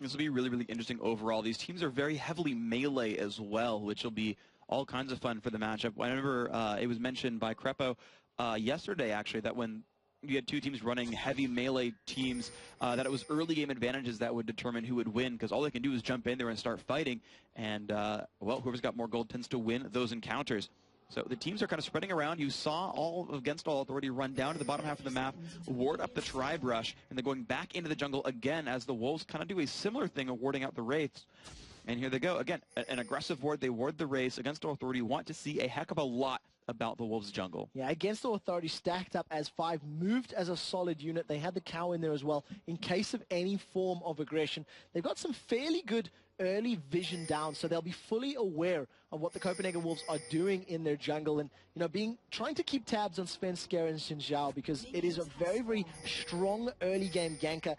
This will be really, really interesting overall. These teams are very heavily melee as well, which will be all kinds of fun for the matchup. I remember it was mentioned by Crepo yesterday, actually, that when you had two teams running heavy melee teams, that it was early game advantages that would determine who would win, because all they can do is jump in there and start fighting, and, well, whoever's got more gold tends to win those encounters. So the teams are kind of spreading around. You saw Against All Authority run down to the bottom half of the map, ward up the Tribe Rush, and they're going back into the jungle again as the Wolves kind of do a similar thing of warding out the Wraiths. And here they go. Again, an aggressive ward. They ward the Wraiths. Against All Authority want to see a heck of a lot about the Wolves' jungle. Yeah, Against All Authority stacked up as 5, moved as a solid unit. They had the cow in there as well in case of any form of aggression. They've got some fairly good early vision down, so they'll be fully aware of what the Copenhagen Wolves are doing in their jungle, and trying to keep tabs on Svenskeren and Xin Zhao, because it is a very, very strong early game ganker.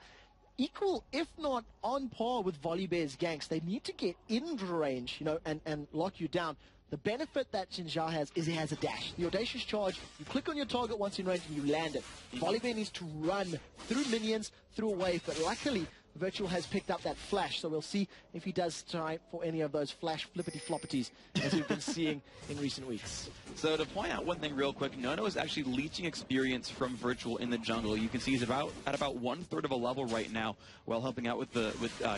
Equal, if not on par with Volibear's ganks. They need to get in range, and lock you down. The benefit that Xin Zhao has is he has a dash. The Audacious Charge, you click on your target once in range and you land it. Volibear needs to run through minions, through a wave, but luckily Virtual has picked up that flash, so we'll see if he does try for any of those flash flippity-floppities as we've been seeing in recent weeks. So to point out one thing real quick, Nono is actually leeching experience from Virtual in the jungle. You can see he's at about 1/3 of a level right now, while helping out with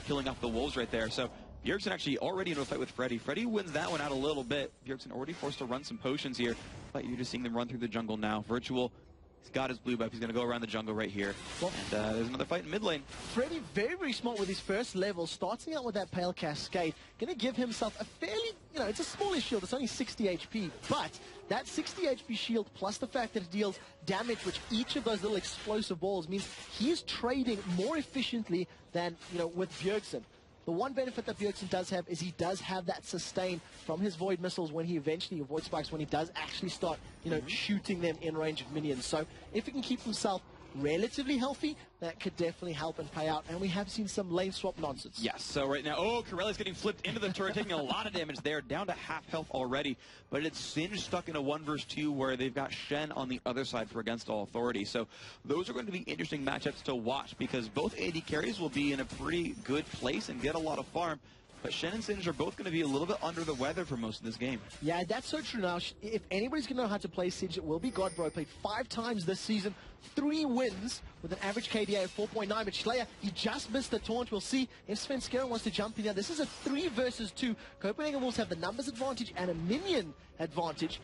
killing off the Wolves right there. So Bjergsen actually already into a fight with Freddy. Freddy wins that one out a little bit. Bjergsen already forced to run some potions here, but you're just seeing them run through the jungle now. Virtual, he's got his blue buff. He's going to go around the jungle right here. Well, and there's another fight in mid lane. Freddy, very, very smart with his first level, starting out with that Pale Cascade. Going to give himself a fairly, it's a smallish shield. It's only 60 HP, but that 60 HP shield plus the fact that it deals damage, which each of those little explosive balls means he is trading more efficiently than, with Bjergsen. The one benefit that Bjergsen does have is he does have that sustain from his Void Missiles when he eventually, or Void Spikes, when he does actually start, shooting them in range of minions. So if he can keep himself relatively healthy, that could definitely help and pay out. And we have seen some lane swap nonsense. Yes, so right now, Corelli's getting flipped into the turret, taking a lot of damage there, down to half health already. But it's Singed stuck in a 1 versus 2 where they've got Shen on the other side for Against All Authority. So those are going to be interesting matchups to watch, because both AD carries will be in a pretty good place and get a lot of farm. But Shen and Singed are both going to be a little bit under the weather for most of this game. Yeah, that's so true now. If anybody's going to know how to play Singed, it will be Godbro. Played 5 times this season, 3 wins with an average KDA of 4.9. But Slayer, he just missed the taunt. We'll see if Svenskeren wants to jump in here. This is a 3 versus 2. Copenhagen Wolves have the numbers advantage and a minion advantage.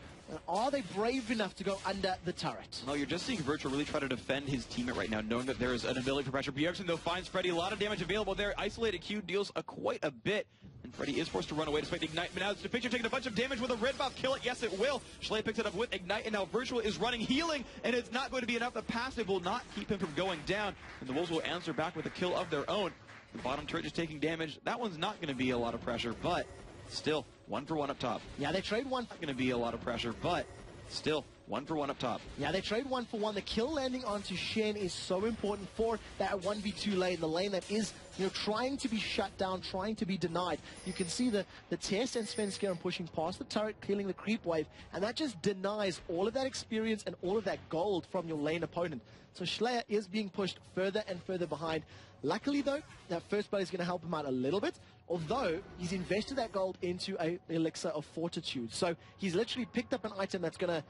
Are they brave enough to go under the turret? No, you're just seeing Virtual really try to defend his teammate right now, knowing that there is an ability for pressure. Bjergsen, though, finds Freddy. A lot of damage available there. Isolated Q deals quite a bit, and Freddy is forced to run away despite the Ignite. But now it's the picture taking a bunch of damage with a red buff. Kill it. Yes, it will. Schley picks it up with Ignite, and now Virtual is running healing, and it's not going to be enough. The passive will not keep him from going down, and the Wolves will answer back with a kill of their own. The bottom turret is taking damage. That one's not going to be a lot of pressure, but still, 1 for 1 up top. Yeah, they trade one. Not going to be a lot of pressure, but still, 1 for 1 up top. Yeah, they trade 1 for 1. The kill landing onto Shen is so important for that 1v2 lane, the lane that is, trying to be shut down, trying to be denied. You can see the Tess and Svenskeren pushing past the turret, killing the creep wave, and that just denies all of that experience and all of that gold from your lane opponent. So Slayer is being pushed further and further behind. Luckily, though, that first blood is going to help him out a little bit, although he's invested that gold into an Elixir of Fortitude. So he's literally picked up an item that's going to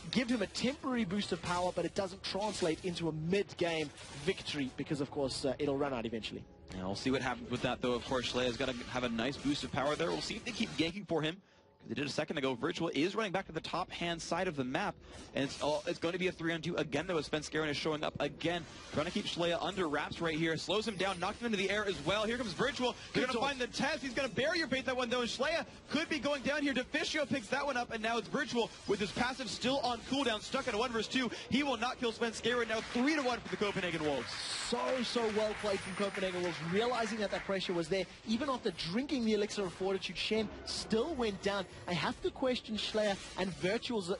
give him a temporary boost of power, but it doesn't translate into a mid-game victory because, of course, it'll run out eventually. Yeah, we'll see what happens with that, though. Of course, Slayer's got to have a nice boost of power there. We'll see if they keep ganking for him. They did a second ago. Virtual is running back to the top-hand side of the map, and it's going to be a 3-on-2 again, though, as Svenskeren is showing up again. Trying to keep Schlea under wraps right here. Slows him down, knocks him into the air as well. Here comes Virtual. They're going to find the test. He's going to barrier bait that one, though, and Schlea could be going down here. Deficio picks that one up, and now it's Virtual with his passive still on cooldown, stuck at a 1 versus 2. He will not kill Svenskeren. Now 3-1 for the Copenhagen Wolves. So well played from Copenhagen Wolves, realizing that pressure was there. Even after drinking the Elixir of Fortitude, Shen still went down. I have to question Schlea and Virtual's,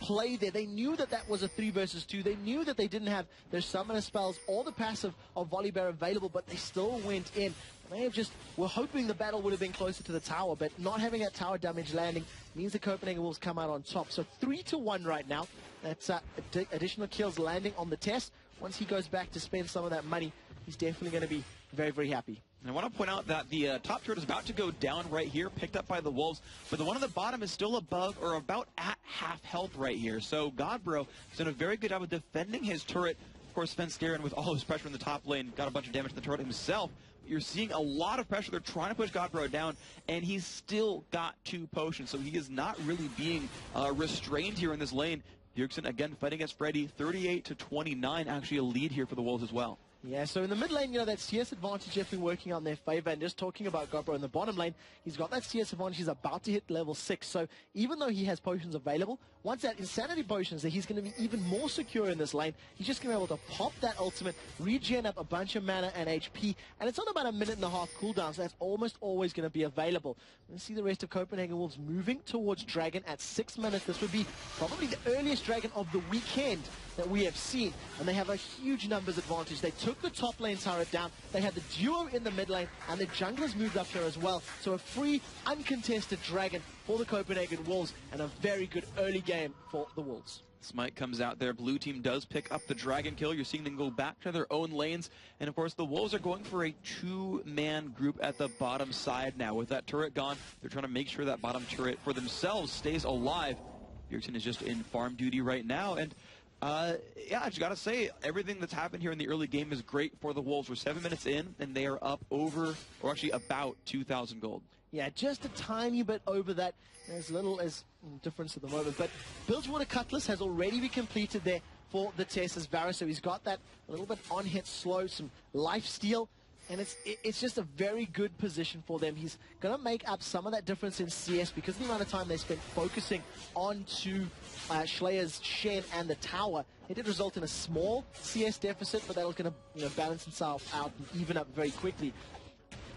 play there. They knew that that was a 3 versus 2. They knew that they didn't have their summoner spells or the passive of Volibear available, but they still went in. They have just were hoping the battle would have been closer to the tower, but not having that tower damage landing means the Copenhagen Wolves come out on top. So 3-1 right now. That's additional kills landing on the test. Once he goes back to spend some of that money, he's definitely going to be very, very happy. And I want to point out that the top turret is about to go down right here, picked up by the Wolves, but the one on the bottom is still above or about at half health right here. So Godbro has done a very good job of defending his turret. Of course, Svenskeren, with all his pressure in the top lane, got a bunch of damage to the turret himself. You're seeing a lot of pressure. They're trying to push Godbro down, and he's still got 2 potions, so he is not really being restrained here in this lane. Bjergsen, again, fighting against Freddy, 38-29, actually a lead here for the Wolves as well. Yeah, so in the mid lane, that CS advantage definitely working on their favor. And just talking about Godbro in the bottom lane, he's got that CS advantage. He's about to hit level 6. So even though he has potions available, once that Insanity potions there, he's going to be even more secure in this lane. He's just going to be able to pop that ultimate, regen up a bunch of mana and HP. And it's on about a 1.5 minute cooldown, so that's almost always going to be available. Let's see the rest of Copenhagen Wolves moving towards Dragon at 6 minutes. This would be probably the earliest Dragon of the weekend that we have seen, and they have a huge numbers advantage. They took the top lane turret down, they had the duo in the mid lane, and the junglers moved up here as well. So a free, uncontested Dragon for the Copenhagen Wolves, and a very good early game for the Wolves. Smite comes out there. Blue team does pick up the Dragon kill. You're seeing them go back to their own lanes. And, of course, the Wolves are going for a 2-man group at the bottom side now. With that turret gone, they're trying to make sure that bottom turret for themselves stays alive. Bjergsen is just in farm duty right now. And yeah, I just got to say, everything that's happened here in the early game is great for the Wolves. We're 7 minutes in, and they are up over, or actually about 2,000 gold. Yeah, just a tiny bit over that, as little as difference at the moment. But Bilgewater Cutlass has already been completed there for the Tessa's Varus, so he's got that a little bit on-hit slow, some life steal, and it's just a very good position for them. He's going to make up some of that difference in CS because of the amount of time they spent focusing onto Schleier's Shen and the tower. It did result in a small CS deficit, but that was going to balance itself out and even up very quickly.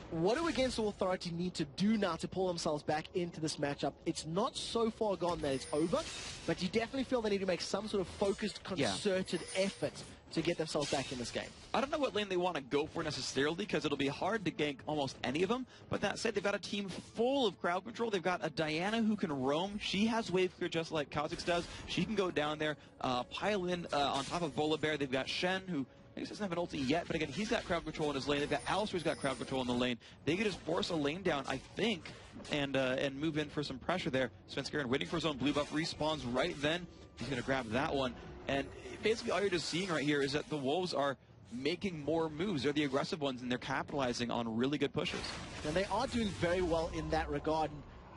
What do Against All Authority need to do now to pull themselves back into this matchup? It's not so far gone that it's over, but you definitely feel they need to make some sort of focused, concerted effort to get themselves back in this game. I don't know what lane they want to go for necessarily, because it'll be hard to gank almost any of them. But that said, they've got a team full of crowd control. They've got a Diana who can roam. She has wave clear just like Kha'Zix does. She can go down there, pile in on top of Volibear. They've got Shen, who I guess doesn't have an ulti yet, but again, he's got crowd control in his lane. They've got Alistar, who's got crowd control in the lane. They could just force a lane down, I think, and move in for some pressure there. Svenskeren waiting for his own blue buff, respawns right then. He's going to grab that one. And basically all you're just seeing right here is that the Wolves are making more moves. They're the aggressive ones, and they're capitalizing on really good pushes. And they are doing very well in that regard.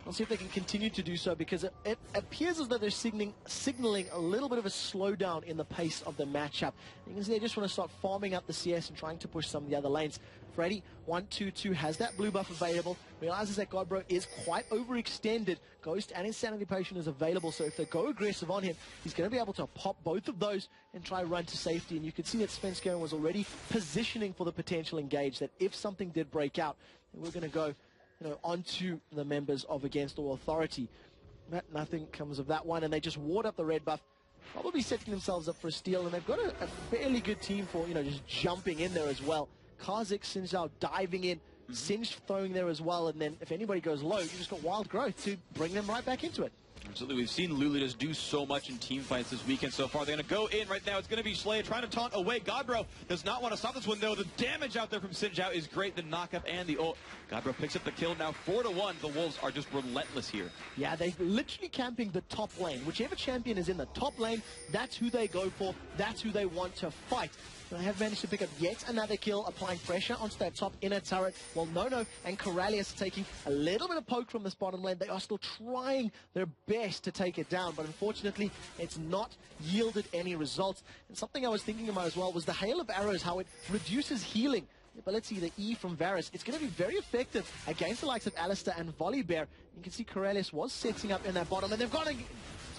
We'll see if they can continue to do so, because it appears as though they're signaling a little bit of a slowdown in the pace of the matchup. You can see they just want to start farming up the CS and trying to push some of the other lanes. Freddy, 1-2-2, has that blue buff available, realizes that Godbro is quite overextended. Ghost and Insanity Potion is available, so if they go aggressive on him, he's going to be able to pop both of those and try run to safety. And you can see that Svenskeren was already positioning for the potential engage, that if something did break out, we're going to go onto the members of Against All Authority. But nothing comes of that one, and they just ward up the red buff, probably setting themselves up for a steal, and they've got a fairly good team for, just jumping in there as well. Kha'Zix, Sinzhao diving in, Singed throwing there as well, and then if anybody goes low, you just got Wild Growth to bring them right back into it. Absolutely. We've seen Lulu just do so much in team fights this weekend so far. They're going to go in right now. It's going to be Schleyer trying to taunt away. Godbro does not want to stop this one, though. The damage out there from Sinzhao is great. The knockup and the ult. Godbro picks up the kill now, 4-1. The Wolves are just relentless here. Yeah, they're literally camping the top lane. Whichever champion is in the top lane, that's who they go for. That's who they want to fight. They have managed to pick up yet another kill, applying pressure onto that top inner turret, while Nono and Corralius are taking a little bit of poke from this bottom lane. They are still trying their best to take it down, but unfortunately, it's not yielded any results. And something I was thinking about as well was the Hail of Arrows, how it reduces healing. But let's see the E from Varus. It's going to be very effective against the likes of Alistar and Volibear. You can see Corralius was setting up in that bottom, and they've got to...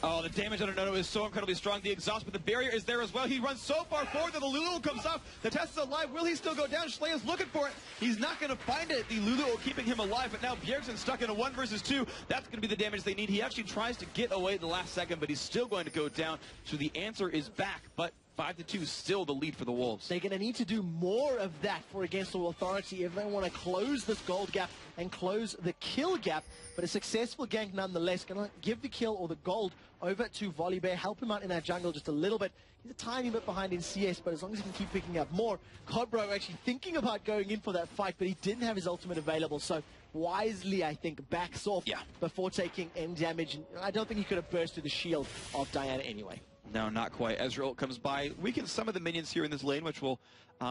Oh, the damage on Nono is so incredibly strong. The exhaust, but the barrier is there as well. He runs so far forward that the Lulu comes off. The test is alive. Will he still go down? Schleier's looking for it. He's not going to find it. The Lulu keeping him alive, but now Bjergsen's stuck in a 1 versus 2. That's going to be the damage they need. He actually tries to get away at the last second, but he's still going to go down. So the answer is back, but 5-2, still the lead for the Wolves. They're going to need to do more of that for Against All Authority if they want to close this gold gap and close the kill gap. But a successful gank nonetheless. Going to give the kill or the gold over to Volibear, help him out in that jungle just a little bit. He's a tiny bit behind in CS, but as long as he can keep picking up more. Godbro actually thinking about going in for that fight, but he didn't have his ultimate available. So wisely, I think, backs off before taking any damage. And I don't think he could have burst through the shield of Diana anyway. No, not quite. Ezreal comes by, weakens some of the minions here in this lane, which will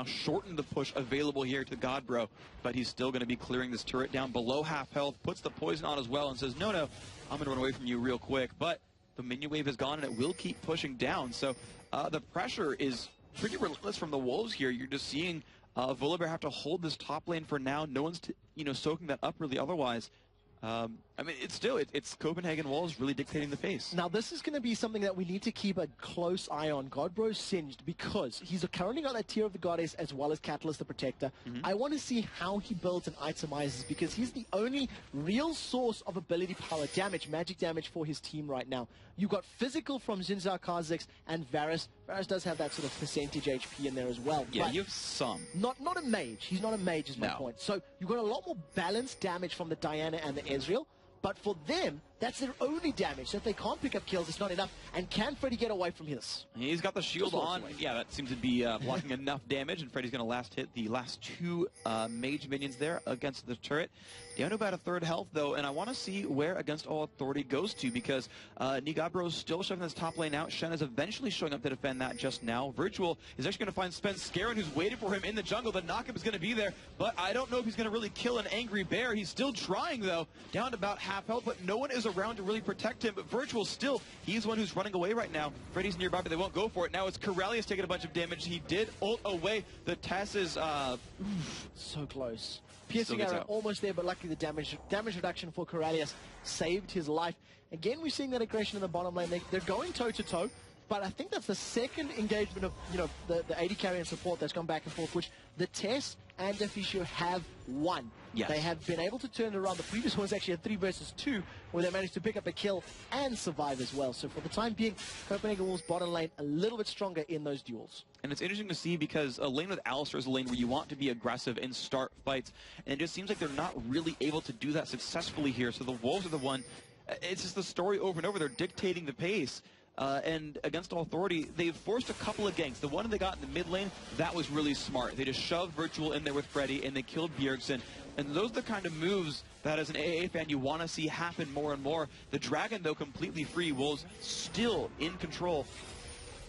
shorten the push available here to Godbro. But he's still going to be clearing this turret down below half health, puts the poison on as well, and says, no, I'm going to run away from you real quick. But the minion wave is gone, and it will keep pushing down. So the pressure is pretty relentless from the Wolves here. You're just seeing Volibear have to hold this top lane for now. No one's soaking that up really otherwise. I mean, it's Copenhagen Wolves really dictating the pace. Now, this is going to be something that we need to keep a close eye on. Godbro singed because he's currently got that Tear of the Goddess as well as Catalyst the Protector. I want to see how he builds and itemizes because he's the only real source of ability power damage, magic damage for his team right now. You've got physical from Zinzar, Kha'Zix, and Varus. Varus does have that sort of percentage HP in there as well. Yeah, you have some. Not a mage. He's not a mage is my point. So you've got a lot more balanced damage from the Diana and the Ezreal. But for them, that's their only damage. So if they can't pick up kills, it's not enough. And can Freddy get away from this? He's got the shield on. Yeah, that seems to be blocking enough damage. And Freddy's going to last hit the last two mage minions there against the turret. Down to about a third health, though. And I want to see where Against All Authority goes to because Nigabro's still shoving this top lane out. Shen is eventually showing up to defend that just now. Virtual is actually going to find Spence Scarin, who's waiting for him in the jungle. The knockup is going to be there. But I don't know if he's going to really kill an angry bear. He's still trying, though. Down to about half health, but no one is around to really protect him. But Virtual still, he's one who's running away right now. Freddy's nearby, but they won't go for it. Now it's Corellius taking a bunch of damage. He did ult away. The Tess is so close. Piercing arrow almost there, but luckily the damage reduction for Corellius saved his life. Again, we're seeing that aggression in the bottom lane. They're going toe-to-toe, but I think that's the second engagement of the AD carry and support that's gone back and forth, which the Tess and Deficio have won. Yes. They have been able to turn it around. The previous one was actually a 3 versus 2, where they managed to pick up a kill and survive as well. So for the time being, Copenhagen Wolves bottom lane a little bit stronger in those duels. And it's interesting to see because a lane with Alistar is a lane where you want to be aggressive and start fights. And it just seems like they're not really able to do that successfully here. So the Wolves are the one, it's just the story over and over. They're dictating the pace. And Against All Authority, they've forced a couple of ganks. The one they got in the mid lane, that was really smart. They just shoved Virtual in there with Freddy, and they killed Bjergsen. And those are the kind of moves that, as an AA fan, you want to see happen more and more. The Dragon, though, completely free. Wolves still in control.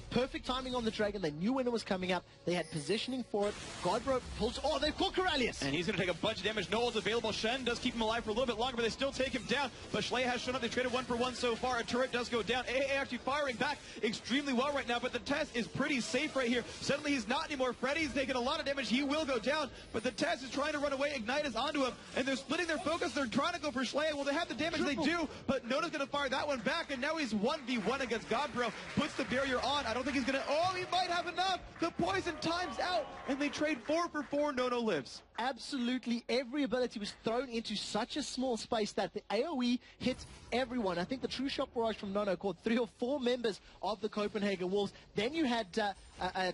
Perfect timing on the Dragon. They knew when it was coming up. They had positioning for it. Godbro pulls... Oh, they've caught Corellius! And he's going to take a bunch of damage. No ult's available. Shen does keep him alive for a little bit longer, but they still take him down. But Schley has shown up. They traded 1-for-1 so far. A turret does go down. AA actually firing back extremely well right now, but the Tess is pretty safe right here. Suddenly he's not anymore. Freddy's taking a lot of damage. He will go down, but the Tess is trying to run away. Ignite is onto him, and they're splitting their focus. They're trying to go for Schley. Well, they have the damage they do, but Nona's going to fire that one back, and now he's 1v1 against Godbro. Puts the barrier on. I don't think he's going to... Oh, he might have enough. The poison time's out, and they trade 4-for-4. Nono lives. Absolutely every ability was thrown into such a small space that the AoE hit everyone. I think the true shot barrage from Nono caught 3 or 4 members of the Copenhagen Wolves. Then you had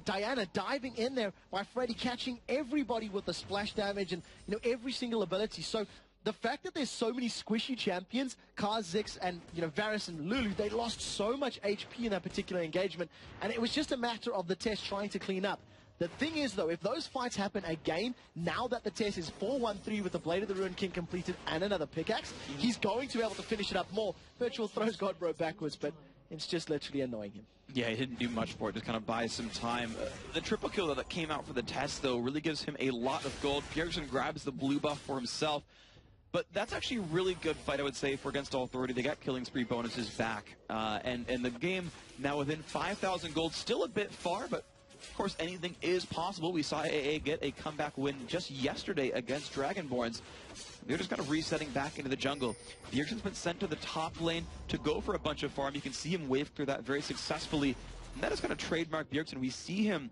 Diana diving in there by Freddy, catching everybody with the splash damage and every single ability. So the fact that there's so many squishy champions, Kha'Zix and Varus and Lulu, they lost so much HP in that particular engagement, and it was just a matter of the Test trying to clean up. The thing is, though, if those fights happen again, now that the Test is 4-1-3 with the Blade of the Ruined King completed and another pickaxe, he's going to be able to finish it up more. Virtual throws Godbro backwards, but it's just literally annoying him. Yeah, he didn't do much for it, just kind of buy some time. The triple kill that came out for the Test, though, really gives him a lot of gold. Bjergsen grabs the blue buff for himself. But that's actually a really good fight, I would say, for Against All Authority. They got killing spree bonuses back. And the game now within 5,000 gold, still a bit far, but of course anything is possible. We saw AA get a comeback win just yesterday against Dragonborns. They're just kind of resetting back into the jungle. Bjergsen's been sent to the top lane to go for a bunch of farm. You can see him wave through that very successfully. And that is kind of trademark Bjergsen. We see him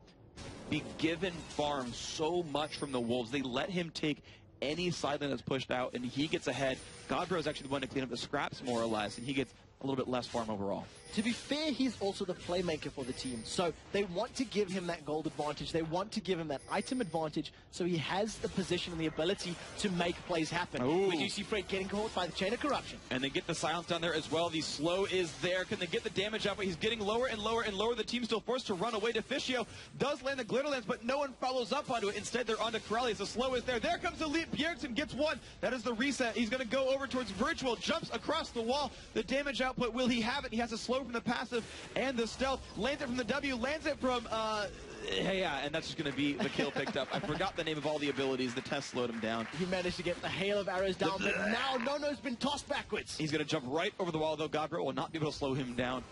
be given farm so much from the Wolves. They let him take any side lane that's pushed out, and he gets ahead. Godbro is actually the one to clean up the scraps, more or less, and he gets a little bit less farm overall. To be fair, he's also the playmaker for the team. So they want to give him that gold advantage. They want to give him that item advantage so he has the position and the ability to make plays happen. Ooh. We do see Fred getting caught by the Chain of Corruption. And they get the silence down there as well. The slow is there. Can they get the damage out? But he's getting lower and lower and lower. The team's still forced to run away. Deficio does land the glitter lens, but no one follows up onto it. Instead, they're onto Corelli. The slow is there. There comes the leap. Bjergsen gets one. That is the reset. He's going to go over towards Virtual. Jumps across the wall. The damage output, will he have it? He has a slow from the passive and the stealth. Lands it from the W. Lands it from... yeah, and that's just going to be the kill picked up. I forgot the name of all the abilities. The test slowed him down. He managed to get the hail of arrows down, but now Nono's been tossed backwards. He's going to jump right over the wall, though. Godbro will not be able to slow him down.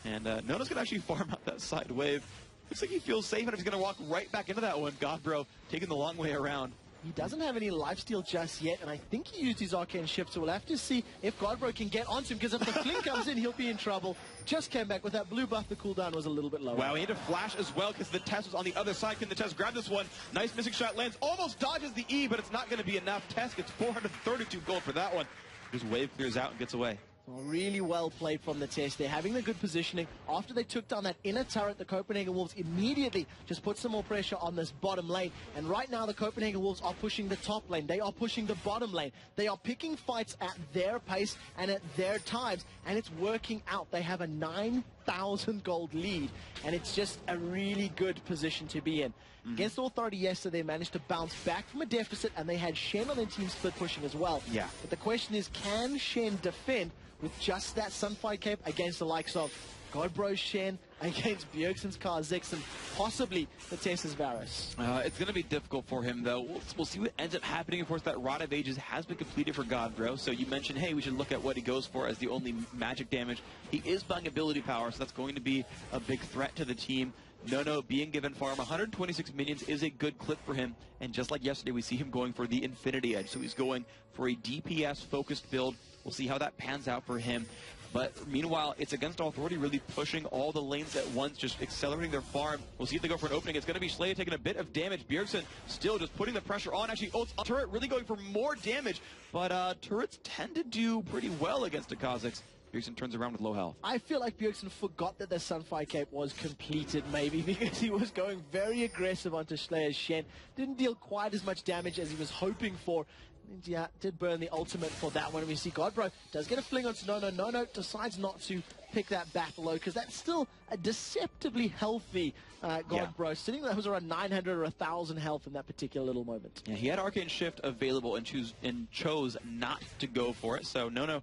And Nono's going to actually farm out that side wave. Looks like he feels safe, and he's going to walk right back into that one. Godbro taking the long way around. He doesn't have any lifesteal just yet, and I think he used his arcane shift, so we'll have to see if Godbro can get onto him, because if the fling comes in, he'll be in trouble. Just came back with that blue buff. The cooldown was a little bit lower. Wow, he had to flash as well, because the test was on the other side. Can the test grab this one? Nice missing shot lands, almost dodges the E, but it's not going to be enough. Test gets 432 gold for that one. His wave clears out and gets away. Really well played from the test. They're having the good positioning. After they took down that inner turret, the Copenhagen Wolves immediately just put some more pressure on this bottom lane. And right now, the Copenhagen Wolves are pushing the top lane. They are pushing the bottom lane. They are picking fights at their pace and at their times, and it's working out. They have a 9,000 gold lead, and it's just a really good position to be in. Against Authority yesterday, they managed to bounce back from a deficit, and they had Shen on their team split pushing as well. Yeah. But the question is, can Shen defend with just that Sunfire Cape against the likes of Godbro's Shen, against Bjergsen's Kha'Zix, and possibly the Tessa's Varus? It's going to be difficult for him, though. We'll see what ends up happening. Of course, that Rod of Ages has been completed for Godbro, so you mentioned, hey, we should look at what he goes for as the only magic damage. He is buying ability power, so that's going to be a big threat to the team. Nono being given farm, 126 minions is a good clip for him, and just like yesterday, we see him going for the Infinity Edge, so he's going for a DPS-focused build. We'll see how that pans out for him. But meanwhile, it's against Authority really pushing all the lanes at once, just accelerating their farm. We'll see if they go for an opening. It's going to be Slay taking a bit of damage. Bjergsen still just putting the pressure on. Actually, Turret really going for more damage. But turrets tend to do pretty well against a Kha'Zix. Bjergsen turns around with low health. I feel like Bjergsen forgot that the Sunfire Cape was completed, maybe, because he was going very aggressive onto Slayer's Shen. Didn't deal quite as much damage as he was hoping for. And yeah, did burn the ultimate for that one. We see Godbro does get a fling onto Nono. Nono decides not to pick that back low, because that's still a deceptively healthy Godbro. Sitting there was around 900 or 1,000 health in that particular little moment. Yeah, he had Arcane Shift available and chose not to go for it. So Nono...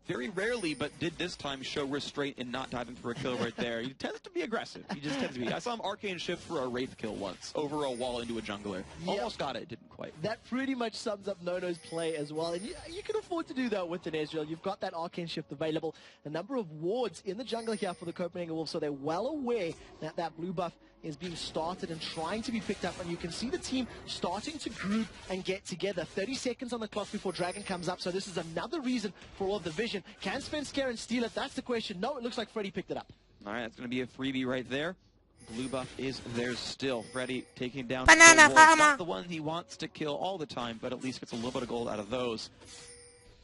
very rarely, but did this time show restraint in not diving for a kill right there. He tends to be aggressive. He just tends to be. I saw him Arcane Shift for a Wraith kill once, over a wall into a jungler. Yep. Almost got it, didn't quite. That pretty much sums up Nono's play as well. And you can afford to do that with an Ezreal. You've got that Arcane Shift available. A number of wards in the jungle here for the Copenhagen Wolves, so they're well aware that that blue buff is being started and trying to be picked up, and you can see the team starting to group and get together. 30 seconds on the clock before Dragon comes up, so this is another reason for all of the vision. Can Svenskeren and steal it? That's the question. No, it looks like Freddy picked it up. All right, that's going to be a freebie right there. Blue buff is theirs still. Freddy taking down Banana farmer. Not the one he wants to kill all the time, but at least gets a little bit of gold out of those.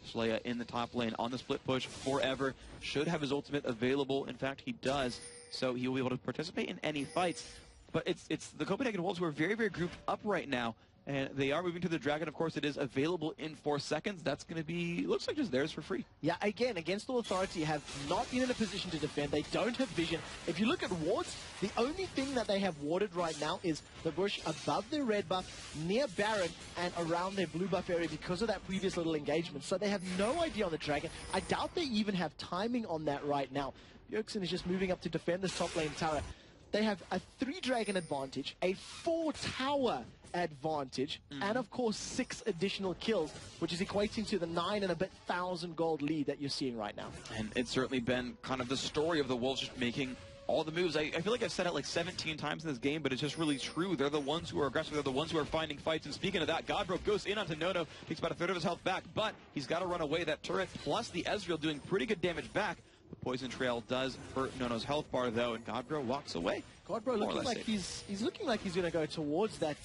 Shlaya in the top lane on the split push forever. Should have his ultimate available. In fact, he does. So he will be able to participate in any fights. But it's the Copenhagen Wolves who are very, very grouped up right now. And they are moving to the Dragon. Of course, it is available in 4 seconds. That's going to be, looks like just theirs for free. Yeah, again, against the Authority, have not been in a position to defend. They don't have vision. If you look at wards, the only thing that they have warded right now is the bush above their red buff, near Baron, and around their blue buff area because of that previous little engagement. So they have no idea on the Dragon. I doubt they even have timing on that right now. Bjergsen is just moving up to defend this top lane tower. They have a 3-dragon advantage, a 4-tower advantage, and of course 6 additional kills, which is equating to the 9 and a bit thousand gold lead that you're seeing right now. And it's certainly been kind of the story of the Wolves just making all the moves. I feel like I've said it like 17 times in this game, but it's just really true. They're the ones who are aggressive. They're the ones who are finding fights. And speaking of that, Godbro goes in onto Nono, takes about 1/3 of his health back, but he's got to run away. That turret plus the Ezreal doing pretty good damage back. The poison trail does hurt Nono's health bar, though, and Godbro walks away. Godbro looking like he's looking like he's going to go towards that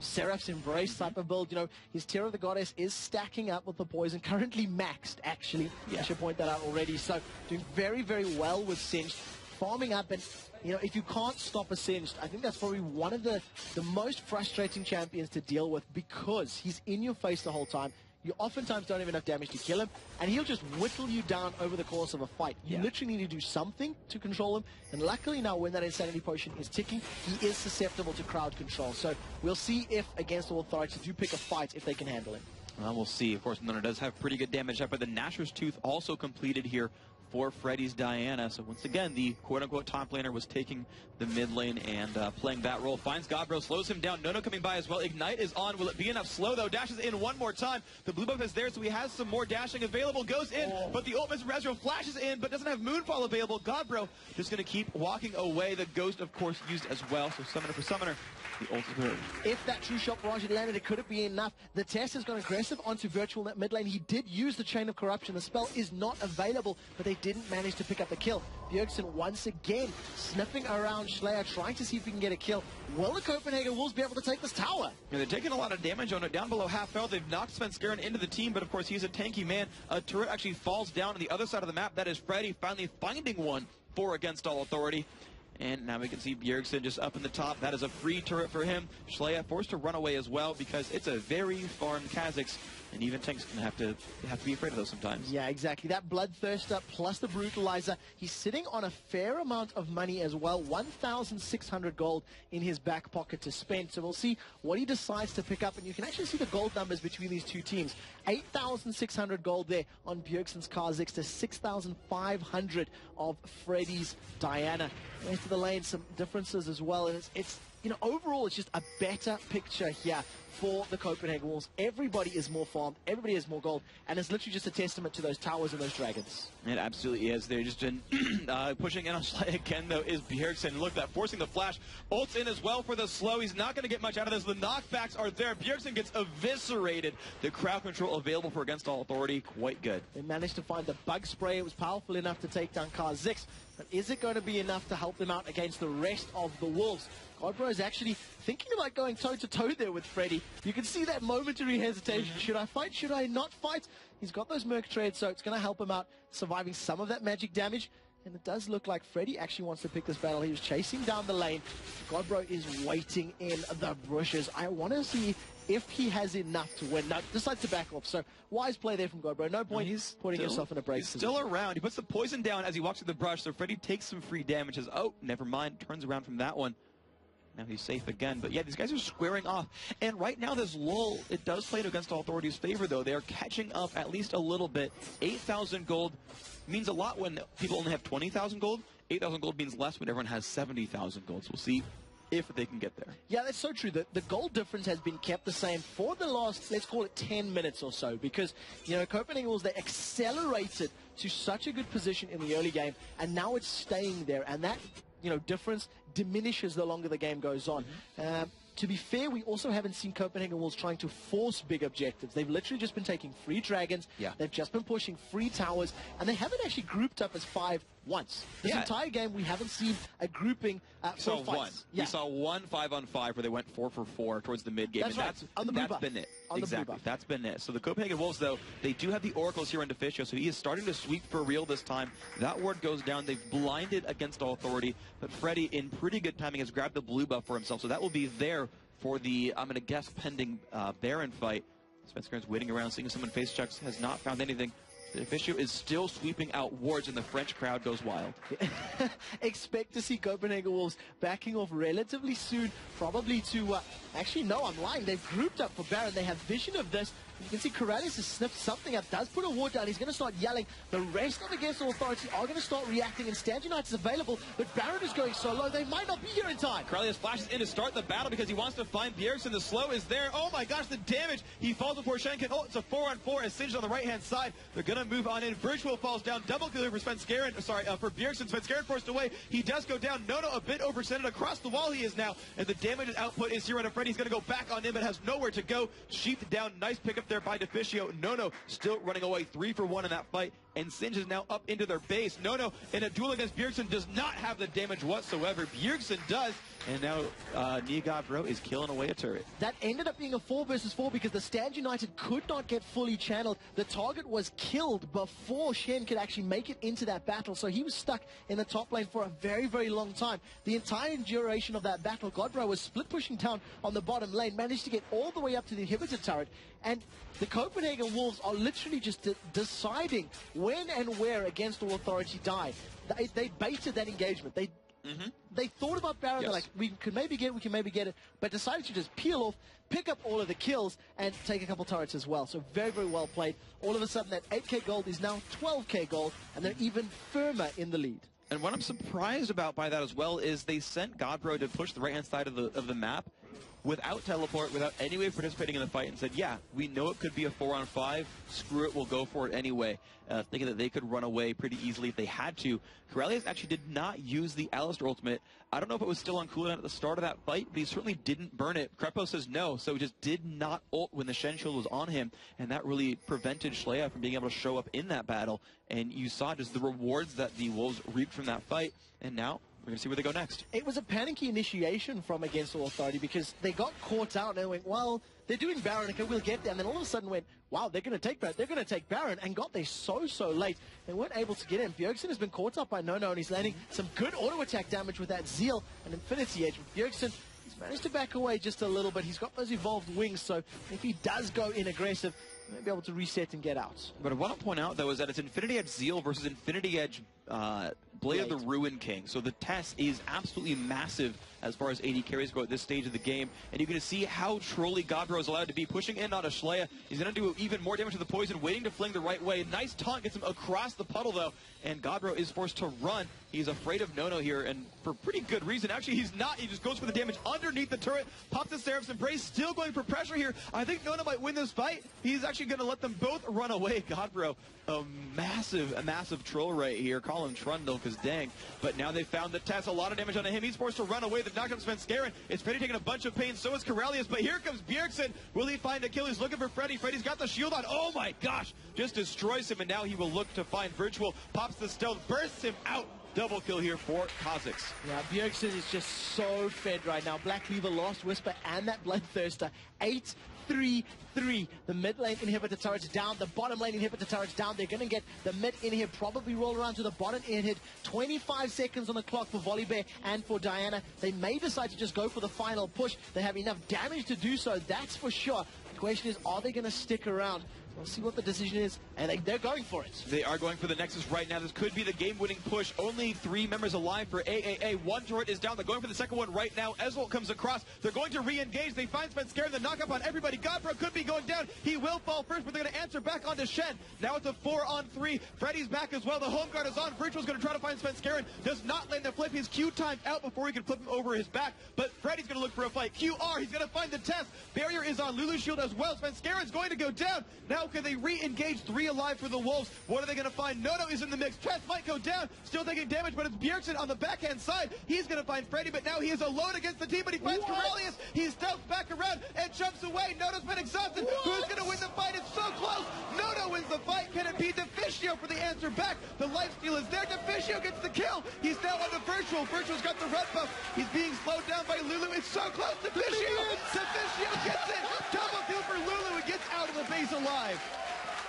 Seraph's Embrace type of build. You know, his Tear of the Goddess is stacking up with the poison, currently maxed, actually. Yeah. I should point that out already. So doing very, very well with Singed, farming up, and you know, if you can't stop a Singed, I think that's probably one of the most frustrating champions to deal with, because he's in your face the whole time. You oftentimes don't have enough damage to kill him, and he'll just whittle you down over the course of a fight. You literally need to do something to control him, and luckily now when that Insanity Potion is ticking, he is susceptible to crowd control. So we'll see if, against all authorities, do pick a fight if they can handle him. Well, we'll see. Of course, Nono does have pretty good damage up, but the Gnasher's Tooth also completed here for Freddy's Diana. So once again, the quote-unquote top laner was taking the mid lane and playing that role. Finds Godbro, slows him down. Nono coming by as well. Ignite is on. Will it be enough? Slow, though. Dashes in one more time. The blue buff is there, so he has some more dashing available. Goes in, but the ultimate from Ezreal flashes in, but doesn't have Moonfall available. Godbro just going to keep walking away. The Ghost, of course, used as well. So Summoner for Summoner. The ultimate. If that True Shot Barrage had landed, it couldn't be enough. The test has gone aggressive onto Virtual Net mid lane. He did use the Chain of Corruption. The spell is not available, but they didn't manage to pick up the kill. Bjergsen once again sniffing around Slayer, trying to see if he can get a kill. Will the Copenhagen Wolves be able to take this tower? Yeah, they're taking a lot of damage on it. Down below half health, they've knocked Svenskeren into the team, but of course he's a tanky man. A turret actually falls down on the other side of the map. That is Freddy finally finding one for Against All Authority. And now we can see Bjergsen just up in the top. That is a free turret for him. Schleia forced to run away as well, because it's a very farmed Kha'Zix, and even tanks can have to be afraid of those sometimes. Yeah, exactly. That Bloodthirster plus the Brutalizer. He's sitting on a fair amount of money as well. 1,600 gold in his back pocket to spend. So we'll see what he decides to pick up. And you can actually see the gold numbers between these two teams. 8,600 gold there on Bjergsen's Kha'Zix to 6,500 of Freddy's Diana. Rest of the lane, some differences as well. And it's you know, overall, it's just a better picture here for the Copenhagen Wolves. Everybody is more farmed, everybody has more gold, and it's literally just a testament to those towers and those dragons. It absolutely is. They're just been pushing in on Schleia again, though, is Bjergsen. Look, that forcing the flash. Ult's in as well for the slow. He's not going to get much out of this. The knockbacks are there. Bjergsen gets eviscerated. The crowd control available for Against All Authority, quite good. They managed to find the bug spray. It was powerful enough to take down Kha'Zix, but is it going to be enough to help them out against the rest of the Wolves? Godbro is actually thinking about going toe-to-toe there with Freddy. You can see that momentary hesitation. Should I fight? Should I not fight? He's got those Merc trades, so it's going to help him out surviving some of that magic damage. And it does look like Freddy actually wants to pick this battle. He was chasing down the lane. Godbro is waiting in the bushes. I want to see if he has enough to win. No, decides to back off. So wise play there from Godbro. No point putting yourself in a break. He's still around. He puts the poison down as he walks through the brush. So Freddy takes some free damage. Says, oh, never mind. Turns around from that one. Now he's safe again. But yeah, these guys are squaring off. And right now this lull, it does play to Against All Authority's favor, though. They are catching up at least a little bit. 8,000 gold means a lot when people only have 20,000 gold. 8,000 gold means less when everyone has 70,000 gold. So we'll see if they can get there. Yeah, that's so true. The gold difference has been kept the same for the last, let's call it 10 minutes or so, because, you know, Copenhagen Wolves, they accelerated to such a good position in the early game, and now it's staying there, and that, you know, difference diminishes the longer the game goes on. To be fair, we also haven't seen Copenhagen Wolves trying to force big objectives. They've literally just been taking free dragons. They've just been pushing free towers, and they haven't actually grouped up as 5 once. This entire game, we haven't seen a grouping for fights. We saw one 5-on-5 where they went 4 for 4 towards the mid game. That's right. That's been it. Exactly. That's been it. So the Copenhagen Wolves, though, they do have the Oracles here on Deficio, so he is starting to sweep for real this time. That ward goes down. They've blinded Against All Authority, but Freddy, in pretty good timing, has grabbed the blue buff for himself, so that will be there for the, I'm going to guess, pending Baron fight. Svenskern's waiting around, seeing if someone face checks, has not found anything. The Deficio is still sweeping out wards, and the French crowd goes wild. Expect to see Copenhagen Wolves backing off relatively soon, probably to... actually, no, I'm lying. They've grouped up for Baron. They have vision of this. You can see Corrales has sniffed something up, does put a ward down. He's going to start yelling. The rest of Against All Authority are going to start reacting, and Stand United is available, but Baron is going so low, they might not be here in time. Corrales flashes in to start the battle because he wants to find Bjergsen. The slow is there. Oh my gosh, the damage. He falls before Shenkin. Oh, it's a 4-on-4 as Singed on the right-hand side. They're going to move on in. Bridgewell falls down. Double kill for Svenskeren. Sorry, for Bjergsen. Svenskeren forced away. He does go down. Nono a bit overextended across the wall he is now, and the damage output is here on a Freddy. He's going to go back on him, but has nowhere to go. Sheeped down. Nice pickup there by Deficio. Nono still running away 3 for 1 in that fight. and Singe is now up into their base. Nono in a duel against Bjergsen does not have the damage whatsoever. Bjergsen does, and now Godbro is killing away a turret. That ended up being a 4 versus 4 because the Stand United could not get fully channeled. The target was killed before Shen could actually make it into that battle, so he was stuck in the top lane for a very, very long time. The entire duration of that battle, Godbro was split pushing down on the bottom lane, managed to get all the way up to the inhibitor turret, and the Copenhagen Wolves are literally just deciding when and where Against All Authority die. They baited that engagement. They thought about Baron, they're like, we can maybe get it, but decided to just peel off, pick up all of the kills, and take a couple turrets as well. So very, very well played. All of a sudden, that 8k gold is now 12k gold, and they're even firmer in the lead. And what I'm surprised about by that as well is they sent Godbro to push the right-hand side of the map without teleport, without any way of participating in the fight, and said, yeah, we know it could be a 4-on-5, screw it, we'll go for it anyway, thinking that they could run away pretty easily if they had to. Corellius actually did not use the Alistar ultimate. I don't know if it was still on cooldown at the start of that fight, but he certainly didn't burn it. Krepo says no, so he just did not ult when the Shen shield was on him, and that really prevented Schleia from being able to show up in that battle. And you saw just the rewards that the Wolves reaped from that fight, and now we're going to see where they go next. It was a panicky initiation from Against All Authority because they got caught out and they went, well, they're doing Baron, okay, we'll get there. And then all of a sudden went, wow, they're going to take Baron, and got there so late. They weren't able to get in. Bjergsen has been caught up by Nono, and he's landing some good auto-attack damage with that Zeal and Infinity Edge. With Bjergsen, he's managed to back away just a little bit. He's got those evolved wings, so if he does go in aggressive, he might be able to reset and get out. But what I'll point out, though, is that it's Infinity Edge Zeal versus Infinity Edge Blade of the Ruin King. So the test is absolutely massive as far as AD carries go at this stage of the game. And you're going to see how trolly Godbro is allowed to be, pushing in on a Schleia. He's going to do even more damage to the poison, waiting to fling the right way. Nice taunt gets him across the puddle, though, and Godbro is forced to run. He's afraid of Nono here, and for pretty good reason. Actually, he's not. He just goes for the damage underneath the turret, pops the Seraph's Embrace, still going for pressure here. I think Nono might win this fight. He's actually going to let them both run away. Godbro, a massive troll right here. Call him Trundle, because dang. But now they found the test. A lot of damage onto him. He's forced to run away. They've knocked up Svenskeren. It's Freddy taking a bunch of pain. So is Corellius. But here comes Bjergsen. Will he find a kill? He's looking for Freddy. Freddy's got the shield on. Oh my gosh. Just destroys him. And now he will look to find Virtual. Pops the stealth. Bursts him out. Double kill here for Kha'Zix. Yeah, Bjergsen is just so fed right now. Black Cleaver, Lost Whisper, and that Bloodthirster. 8-3-3. The mid lane inhibitor turret's down. The bottom lane inhibitor turret's down. They're going to get the mid inhib probably roll around to the bottom inhib. 25 seconds on the clock for Volibear and for Diana. They may decide to just go for the final push. They have enough damage to do so, that's for sure. The question is, are they going to stick around? We'll see what the decision is, and they're going for it. They are going for the Nexus right now. This could be the game-winning push. Only 3 members alive for AAA. One turret is down. They're going for the second one right now. Ezreal comes across. They're going to re-engage. They find Svenskeren. The knock-up on everybody. Godbro could be going down. He will fall first, but they're going to answer back onto Shen. Now it's a 4-on-3. Freddy's back as well. The home guard is on. Virtual's going to try to find Svenskeren. Does not land the flip. His Q timed out before he can flip him over his back, but Freddy's going to look for a fight. QR, he's going to find the test. Barrier is on Lulu's shield as well. Svenskeren's going to go down. Now can they re-engage? 3 alive for the Wolves. What are they going to find? Nono is in the mix. Tress might go down. Still taking damage, but it's Bjergsen on the backhand side. He's going to find Freddy, but now he is alone against the team, but he finds Corellius. He stealths back around and jumps away. Nono's been exhausted. Who's going to win the fight? It's so close. Nono wins the fight. Can it be Deficio for the answer back? The lifesteal is there. Deficio gets the kill. He's now on the Virtual. Virtual's got the red buff. He's being slowed down by Lulu. It's so close. Deficio. Deficio gets it. Double kill for Lulu and gets out of the base alive.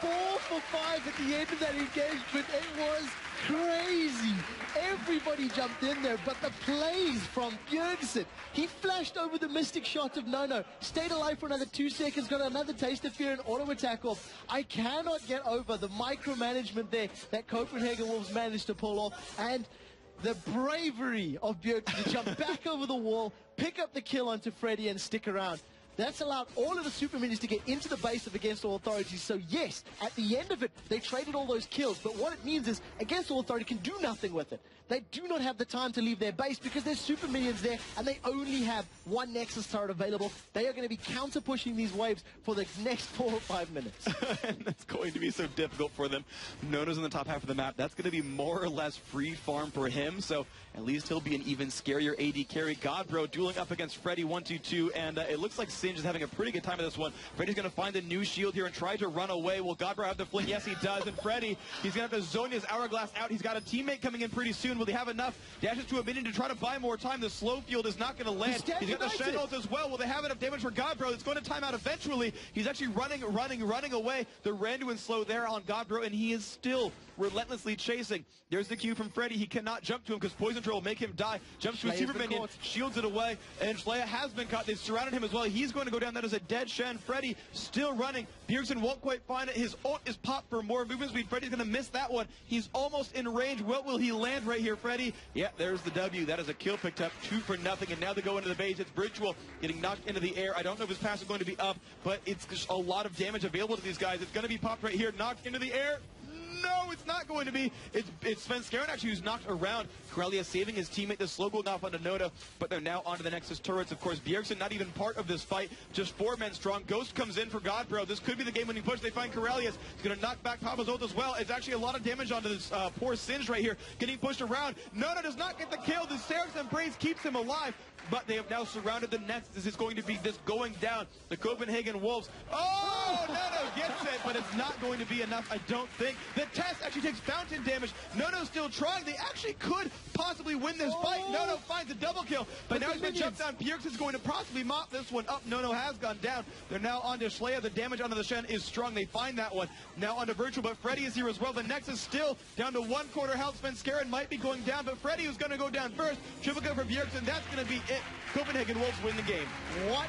4 for 5 at the end of that engagement. It was crazy. Everybody jumped in there, but the plays from Bjergsen. He flashed over the mystic shot of Nono, stayed alive for another 2 seconds, got another taste of fear and auto attack off. I cannot get over the micromanagement there that Copenhagen Wolves managed to pull off, and the bravery of Bjergsen to jump back over the wall, pick up the kill onto Freddy and stick around. That's allowed all of the super minions to get into the base of Against All Authority. So yes, at the end of it, they traded all those kills. But what it means is Against All Authority can do nothing with it. They do not have the time to leave their base because there's super minions there and they only have 1 Nexus turret available. They are going to be counter-pushing these waves for the next 4 or 5 minutes. And that's going to be so difficult for them. Nono's in the top half of the map. That's going to be more or less free farm for him. So at least he'll be an even scarier AD carry. Godbro dueling up against Freddy 1-2-2. And it looks like Singe is having a pretty good time of this one. Freddy's going to find the new shield here and try to run away. Will Godbro have the fling? Yes, he does. And Freddy, he's going to have to zone his Hourglass out. He's got a teammate coming in pretty soon. Will he have enough? Dashes to a minion to try to buy more time. The slow field is not going to land. He's got the Shen ult as well. Will they have enough damage for Godbro? It's going to time out eventually. He's actually running away. The Randuin slow there on Godbro, and he is still relentlessly chasing. There's the Q from Freddy. He cannot jump to him because Poison Drill will make him die. Jumps to a Super Minion, shields it away, and Schleia has been caught. They've surrounded him as well. He's going to go down. That is a dead Shen. Freddy still running. Bjergsen won't quite find it. His ult is popped for more movement speed. Freddy's going to miss that one. He's almost in range. What will he land right here, Freddy? Yeah, there's the W. That is a kill picked up, 2-0, and now they go into the base. It's Virtual getting knocked into the air. I don't know if his pass is going to be up, but it's just a lot of damage available to these guys. It's going to be popped right here, knocked into the air. No, it's not going to be. It's Svenskeren actually who's knocked around. Corellia saving his teammate. The slow going off onto Noda, but they're now onto the Nexus turrets. Of course, Bjergsen not even part of this fight. Just 4 men strong. Ghost comes in for Godbro. This could be the game-winning push. They find Corellius. He's going to knock back Papa's ult as well. It's actually a lot of damage onto this poor Singe right here. Getting pushed around. Noda does not get the kill. The Seraph's Embrace keeps him alive, but they have now surrounded the Nexus. This is going to be this going down. The Copenhagen Wolves. Oh, Noda gets it, but it's not going to be enough, I don't think. The Test actually takes fountain damage. Nono's still trying. They actually could possibly win this fight. Nono finds a double kill, but now he's going to jump down. Bjergsen's going to possibly mop this one up. Nono has gone down. They're now onto Schleia. The damage onto the Shen is strong. They find that one. Now onto Virtual, but Freddy is here as well. The Nexus still down to 1/4 health. Svenskeren might be going down, but Freddy is going to go down first. Triple kill for Bjergsen. That's going to be it. Copenhagen Wolves win the game. What